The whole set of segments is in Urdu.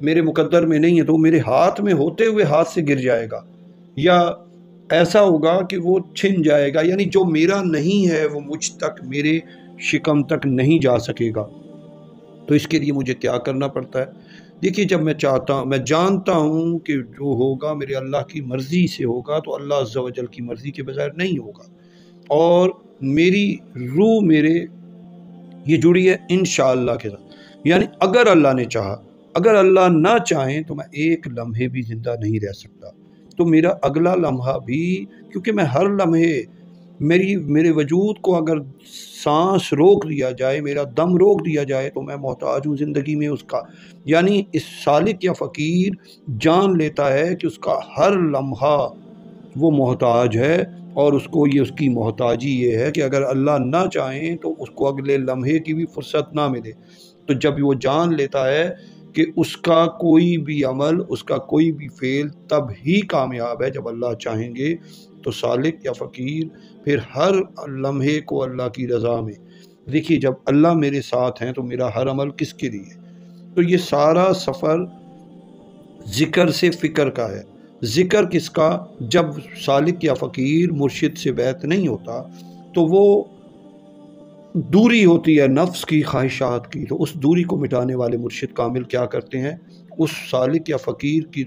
میرے مقدر میں نہیں ہے تو میرے ہاتھ میں ہوتے ہوئے ہاتھ سے گر جائے گا، یا ایسا ہوگا کہ وہ چھن جائے گا، یعنی جو میرا نہیں ہے وہ مجھ تک، میرے شکم تک نہیں جا سکے گا۔ تو اس کے لیے مجھے کیا کرنا پڑتا ہے؟ دیکھیے، جب میں چاہتا ہوں، میں جانتا ہوں کہ جو ہوگا میرے اللہ کی مرضی سے ہوگا، تو اللہ عز و جل کی مرضی کے بغیر نہیں ہوگا، اور میری روح میرے یہ جڑی ہے انشاءاللہ کے ساتھ، یعنی اگر اللہ نے چاہا، اگر اللہ نہ چاہیں تو میں ایک لمحے بھی زندہ نہیں رہ سکتا، تو میرا اگلا لمحہ بھی، کیونکہ میں ہر لمحے میرے وجود کو اگر سانس روک دیا جائے، میرا دم روک دیا جائے، تو میں محتاج ہوں زندگی میں اس کا، یعنی اس سالک یا فقیر جان لیتا ہے کہ اس کا ہر لمحہ وہ محتاج ہے، اور اس کو اس کی محتاجی یہ ہے کہ اگر اللہ نہ چاہیں تو اس کو اگلے لمحے کی بھی فرصت نہ ملے۔ تو جب وہ جان لیتا ہے کہ اس کا کوئی بھی عمل، اس کا کوئی بھی فعل تب ہی کامیاب ہے جب اللہ چاہیں گے، تو سالک یا فقیر پھر ہر لمحے کو اللہ کی رضا میں، دیکھیے جب اللہ میرے ساتھ ہیں تو میرا ہر عمل کس کے لیے؟ تو یہ سارا سفر ذکر سے فکر کا ہے۔ ذکر کس کا؟ جب سالک یا فقیر مرشد سے بیعت نہیں ہوتا تو وہ دوری ہوتی ہے نفس کی، خواہشات کی، تو اس دوری کو مٹانے والے مرشد کامل کیا کرتے ہیں؟ اس سالک یا فقیر کی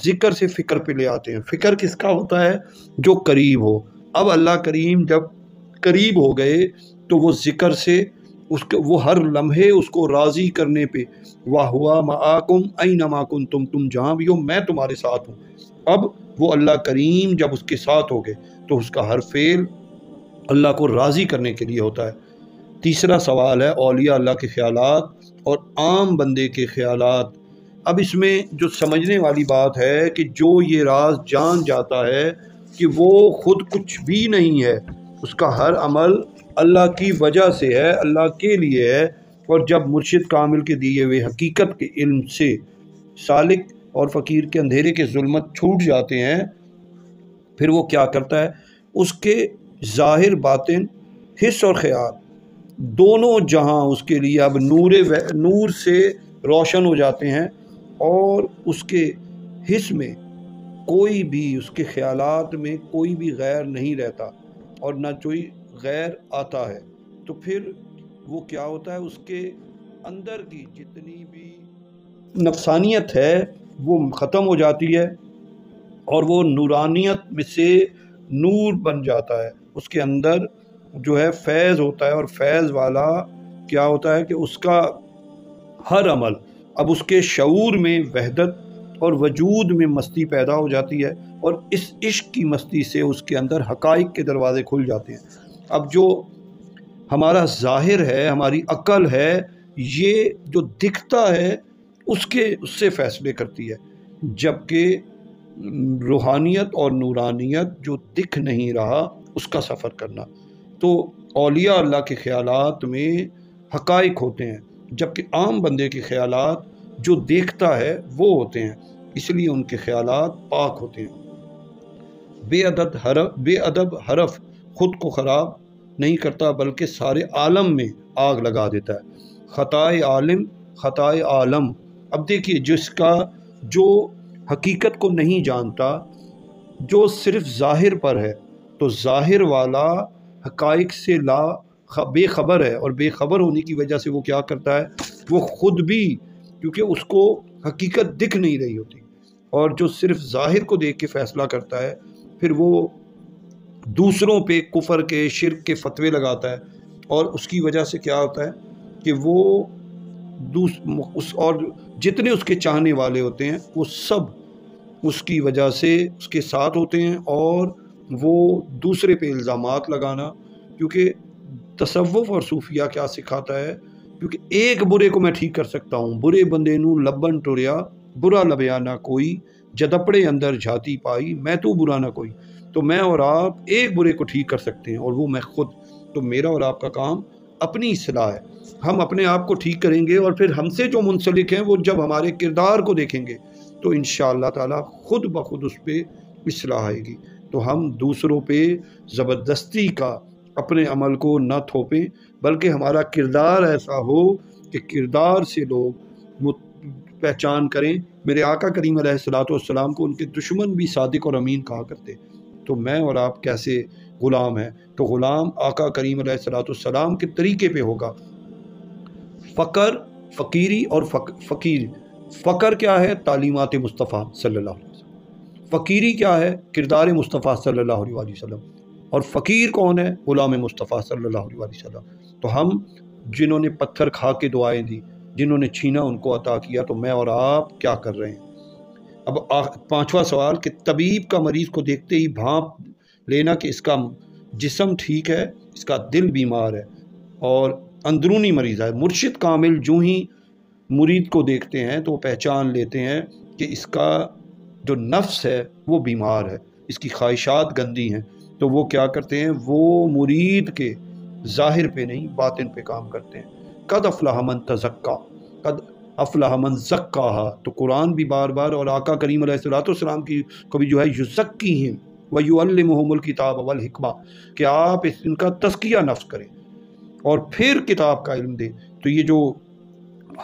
ذکر سے فکر پہ لے آتے ہیں۔ فکر کس کا ہوتا ہے؟ جو قریب ہو۔ اب اللہ کریم جب قریب ہو گئے تو وہ ذکر سے وہ ہر لمحے اس کو راضی کرنے پہ، وَهُوَ مَعَكُمْ أَيْنَمَا كُنْتُمْ، تم جہاں بھی ہو میں تمہارے ساتھ ہوں۔ اب وہ اللہ کریم جب اس کے ساتھ ہو گئے تو اس کا ہر فعل اللہ کو راضی کرنے کے لیے ہوتا ہے۔ تیسرا سوال ہے اولیاء اللہ کے خیالات اور عام بندے کے خیالات۔ اب اس میں جو سمجھنے والی بات ہے کہ جو یہ راز جان جاتا ہے کہ وہ خود کچھ بھی نہیں ہے، اس کا ہر عمل اللہ کی وجہ سے ہے، اللہ کے لیے ہے، اور جب مرشد کامل کے دیے ہوئے حقیقت کے علم سے سالک اور فقیر کے اندھیرے کے ظلمت چھوٹ جاتے ہیں، پھر وہ کیا کرتا ہے؟ اس کے ظاہر باطن، حس اور خیال دونوں جہاں اس کے لیے اب نور سے روشن ہو جاتے ہیں، اور اس کے حس میں کوئی بھی، اس کے خیالات میں کوئی بھی غیر نہیں رہتا، اور نہ کوئی غیر آتا ہے۔ تو پھر وہ کیا ہوتا ہے؟ اس کے اندر کی جتنی بھی نفسانیت ہے وہ ختم ہو جاتی ہے، اور وہ نورانیت میں سے نور بن جاتا ہے۔ اس کے اندر جو ہے فیض ہوتا ہے، اور فیض والا کیا ہوتا ہے کہ اس کا ہر عمل، اب اس کے شعور میں وحدت اور وجود میں مستی پیدا ہو جاتی ہے، اور اس عشق کی مستی سے اس کے اندر حقائق کے دروازے کھل جاتے ہیں۔ اب جو ہمارا ظاہر ہے، ہماری عقل ہے، یہ جو دکھتا ہے اس سے فیصلے کرتی ہے، جبکہ روحانیت اور نورانیت جو دکھ نہیں رہا اس کا سفر کرنا۔ تو اولیاء اللہ کے خیالات میں حقائق ہوتے ہیں، جبکہ عام بندے کے خیالات جو دیکھتا ہے وہ ہوتے ہیں، اس لیے ان کے خیالات پاک ہوتے ہیں۔ بے ادب حرف خود کو خراب نہیں کرتا بلکہ سارے عالم میں آگ لگا دیتا ہے۔ خطائے عالم خطائے عالم۔ اب دیکھیے، جو حقیقت کو نہیں جانتا، جو صرف ظاہر پر ہے، تو ظاہر والا حقائق سے بے خبر ہے، اور بے خبر ہونے کی وجہ سے وہ کیا کرتا ہے؟ وہ خود بھی، کیونکہ اس کو حقیقت دکھ نہیں رہی ہوتی، اور جو صرف ظاہر کو دیکھ کے فیصلہ کرتا ہے، پھر وہ دوسروں پہ کفر کے، شرک کے فتوے لگاتا ہے، اور اس کی وجہ سے کیا ہوتا ہے کہ وہ اور جتنے اس کے چاہنے والے ہوتے ہیں وہ سب اس کی وجہ سے اس کے ساتھ ہوتے ہیں، اور وہ دوسرے پہ الزامات لگانا، کیونکہ تصوف اور صوفیہ کیا سکھاتا ہے؟ کیونکہ ایک برے کو میں ٹھیک کر سکتا ہوں، برے بندے نو لبن ٹریا برا لبیا نہ کوئی، جدپڑے اندر جھاتی پائی میں تو برا نہ کوئی۔ تو میں اور آپ ایک برے کو ٹھیک کر سکتے ہیں، اور وہ میں خود۔ تو میرا اور آپ کا کام اپنی اصلاح ہے، ہم اپنے آپ کو ٹھیک کریں گے، اور پھر ہم سے جو منسلک ہیں وہ جب ہمارے کردار کو دیکھیں گے تو انشاءاللہ تعالی خود بخود اس پہ اصلاح آئے گی۔ تو ہم دوسروں پہ زبردستی کا اپنے عمل کو نہ تھوپیں، بلکہ ہمارا کردار ایسا ہو کہ کردار سے لوگ پہچان کریں۔ میرے آقا کریم علیہ الصلوۃ والسلام کو ان کے دشمن بھی صادق اور امین کہا کرتے، تو میں اور آپ کیسے غلام ہیں؟ تو غلام آقا کریم علیہ الصلوۃ والسلام کے طریقے پہ ہوگا۔ فقر، فقیری اور فقیر، فقر کیا ہے؟ تعلیمات مصطفیٰ صلی اللہ علیہ وسلم۔ فقیری کیا ہے؟ کردار مصطفیٰ صلی اللہ علیہ وسلم۔ اور فقیر کون ہے؟ غلام مصطفیٰ صلی اللہ علیہ وسلم۔ تو ہم جنہوں نے پتھر کھا کے دعائیں دی، جنہوں نے چھینا ان کو عطا کیا، تو میں اور آپ کیا کر رہے ہیں؟ اب پانچواں سوال کہ طبیب کا مریض کو دیکھتے ہی بھانپ لینا کہ اس کا جسم ٹھیک ہے، اس کا دل بیمار ہے اور اندرونی مریض ہے۔ مرشد کامل جو ہی مرید کو دیکھتے ہیں تو وہ پہچان لیتے ہیں کہ اس کا جو نفس ہے وہ بیمار ہے، اس کی خواہشات گندی ہیں، تو وہ کیا کرتے ہیں؟ وہ مرید کے ظاہر پہ نہیں باطن پہ کام کرتے ہیں۔ قد افلح من تزکا، قد افلح من زکاہا، تو قرآن بھی بار بار اور آقا کریم علیہ الصلوۃ والسلام کی کو بھی جو ہے یزکیہم ویعلمہم الکتاب والحکمہ، کہ آپ ان کا تزکیہ نفس کریں اور پھر کتاب کا علم دیں۔ تو یہ جو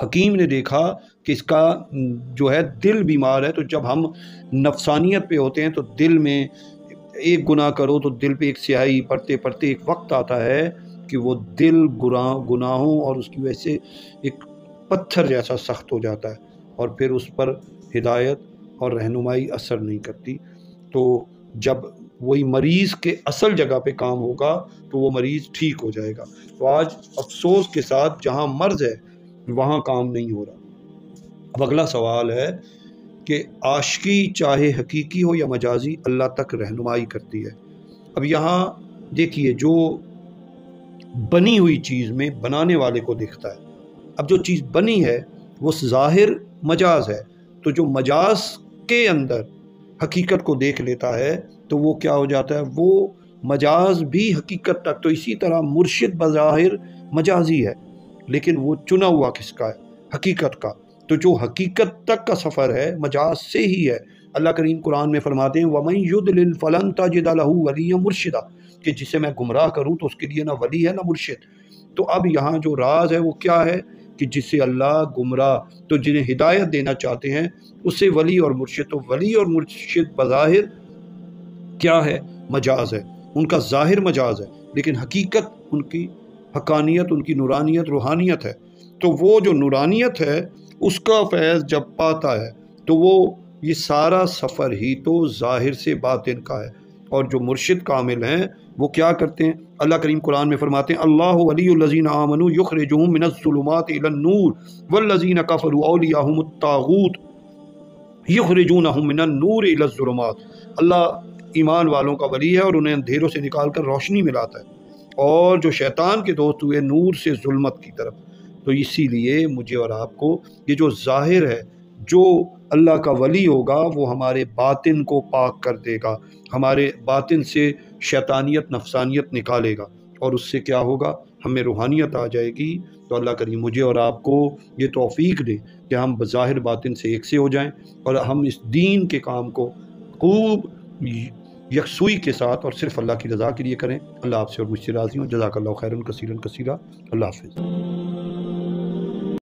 حکیم نے دیکھا کہ اس کا جو ہے دل بیمار ہے، تو جب ہم نفسانیت پہ ہوتے ہیں تو دل میں ایک گناہ کرو تو دل پہ ایک سیاہی پڑھتے پڑھتے ایک وقت آتا ہے کہ وہ دل گناہوں اور اس کی وجہ سے ایک پتھر جیسا سخت ہو جاتا ہے، اور پھر اس پر ہدایت اور رہنمائی اثر نہیں کرتی۔ تو جب وہی مریض کے اصل جگہ پہ کام ہوگا تو وہ مریض ٹھیک ہو جائے گا۔ تو آج افسوس کے ساتھ جہاں مرض ہے وہاں کام نہیں ہو رہا۔ اب اگلا سوال ہے کہ عاشقی چاہے حقیقی ہو یا مجازی اللہ تک رہنمائی کرتی ہے۔ اب یہاں دیکھیے، جو بنی ہوئی چیز میں بنانے والے کو دکھتا ہے، اب جو چیز بنی ہے وہ ظاہر مجاز ہے، تو جو مجاز کے اندر حقیقت کو دیکھ لیتا ہے تو وہ کیا ہو جاتا ہے؟ وہ مجاز بھی حقیقت تک۔ تو اسی طرح مرشد بظاہر مجازی ہے لیکن وہ چنا ہوا کس کا ہے؟ حقیقت کا۔ تو جو حقیقت تک کا سفر ہے مجاز سے ہی ہے۔ اللہ کریم قرآن میں فرماتے ہیں وَمَن يُضْلِلْ فَلَن تَجِدَ لَهُ وَلِيًّا مُرْشِدًا، کہ جسے میں گمراہ کروں تو اس کے لیے نہ ولی ہے نہ مرشد۔ تو اب یہاں جو راز ہے وہ کیا ہے کہ جسے اللہ گمراہ، تو جنہیں ہدایت دینا چاہتے ہیں اسے ولی اور مرشد۔ تو ولی اور مرشد بظاہر کیا ہے؟ مجاز ہے، ان کا ظاہر مجاز ہے لیکن حقیقت ان کی حقانیت، ان کی نورانیت، روحانیت ہے۔ تو وہ جو نورانیت ہے اس کا فیض جب پاتا ہے تو وہ یہ سارا سفر ہی تو ظاہر سے باطن کا ہے۔ اور جو مرشد کامل ہیں وہ کیا کرتے ہیں؟ اللہ کریم قرآن میں فرماتے ہیں اللہ ولی الذین آمنوا یخرجہم من الظلمات الی النور والذین کفروا اولیاءہم الطاغوت یخرجونہم من النور الی الظلمات۔ اللہ ایمان والوں کا ولی ہے اور انہیں اندھیروں سے نکال کر روشنی میں لاتا ہے، اور جو شیطان کے دوست ہوئے نور سے ظلمت کی طرف۔ تو اسی لیے مجھے اور آپ کو یہ جو ظاہر ہے، جو اللہ کا ولی ہوگا وہ ہمارے باطن کو پاک کر دے گا، ہمارے باطن سے شیطانیت نفسانیت نکالے گا، اور اس سے کیا ہوگا؟ ہمیں روحانیت آ جائے گی۔ تو اللہ کریم مجھے اور آپ کو یہ توفیق دے کہ ہم بظاہر باطن سے ایک سے ہو جائیں اور ہم اس دین کے کام کو خوب یکسوئی کے ساتھ اور صرف اللہ کی رضا کے لیے کریں۔ اللہ آپ سے اور مجھ سے راضی ہوں۔ جزاک اللہ خیرا کثیرا کثیرا۔ اللہ حافظ۔